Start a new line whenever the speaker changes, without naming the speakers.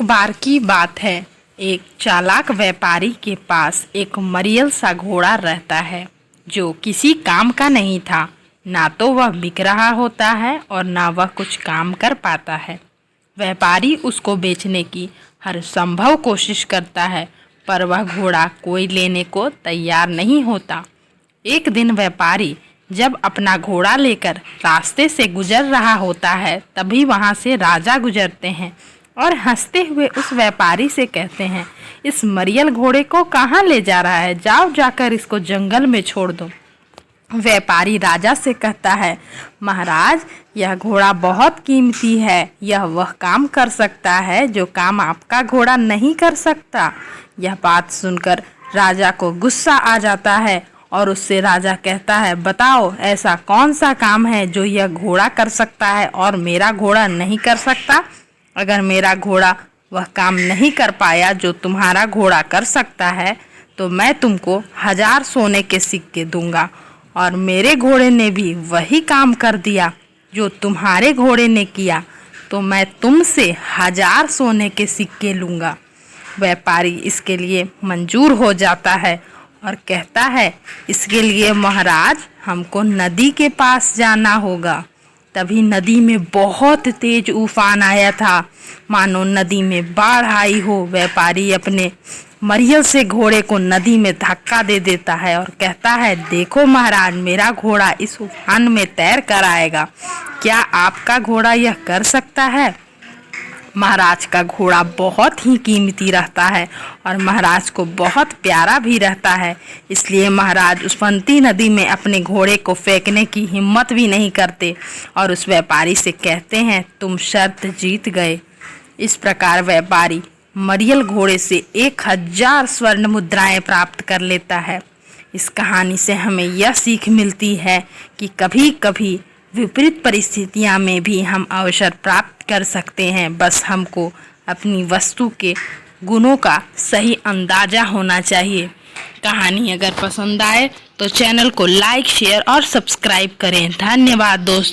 एक बार की बात है। एक चालाक व्यापारी के पास एक मरियल सा घोड़ा रहता है जो किसी काम का नहीं था। ना तो वह बिक रहा होता है और ना वह कुछ काम कर पाता है। व्यापारी उसको बेचने की हर संभव कोशिश करता है, पर वह घोड़ा कोई लेने को तैयार नहीं होता। एक दिन व्यापारी जब अपना घोड़ा लेकर रास्ते से गुजर रहा होता है, तभी वहाँ से राजा गुजरते हैं और हंसते हुए उस व्यापारी से कहते हैं, इस मरियल घोड़े को कहाँ ले जा रहा है? जाओ जाकर इसको जंगल में छोड़ दो। व्यापारी राजा से कहता है, महाराज, यह घोड़ा बहुत कीमती है। यह वह काम कर सकता है जो काम आपका घोड़ा नहीं कर सकता। यह बात सुनकर राजा को गुस्सा आ जाता है और उससे राजा कहता है, बताओ ऐसा कौन सा काम है जो यह घोड़ा कर सकता है और मेरा घोड़ा नहीं कर सकता? अगर मेरा घोड़ा वह काम नहीं कर पाया जो तुम्हारा घोड़ा कर सकता है, तो मैं तुमको 1000 सोने के सिक्के दूंगा। और मेरे घोड़े ने भी वही काम कर दिया जो तुम्हारे घोड़े ने किया, तो मैं तुमसे 1000 सोने के सिक्के लूँगा। व्यापारी इसके लिए मंजूर हो जाता है और कहता है, इसके लिए महाराज हमको नदी के पास जाना होगा। तभी नदी में बहुत तेज उफान आया था, मानो नदी में बाढ़ आई हो। व्यापारी अपने मरियल से घोड़े को नदी में धक्का दे देता है और कहता है, देखो महाराज, मेरा घोड़ा इस उफान में तैर कर आएगा। क्या आपका घोड़ा यह कर सकता है? महाराज का घोड़ा बहुत ही कीमती रहता है और महाराज को बहुत प्यारा भी रहता है, इसलिए महाराज उस बहती नदी में अपने घोड़े को फेंकने की हिम्मत भी नहीं करते और उस व्यापारी से कहते हैं, तुम शर्त जीत गए। इस प्रकार व्यापारी मरियल घोड़े से 1000 स्वर्ण मुद्राएं प्राप्त कर लेता है। इस कहानी से हमें यह सीख मिलती है कि कभी कभी विपरीत परिस्थितियां में भी हम अवसर प्राप्त कर सकते हैं। बस हमको अपनी वस्तु के गुणों का सही अंदाज़ा होना चाहिए। कहानी अगर पसंद आए तो चैनल को लाइक, शेयर और सब्सक्राइब करें। धन्यवाद दोस्तों।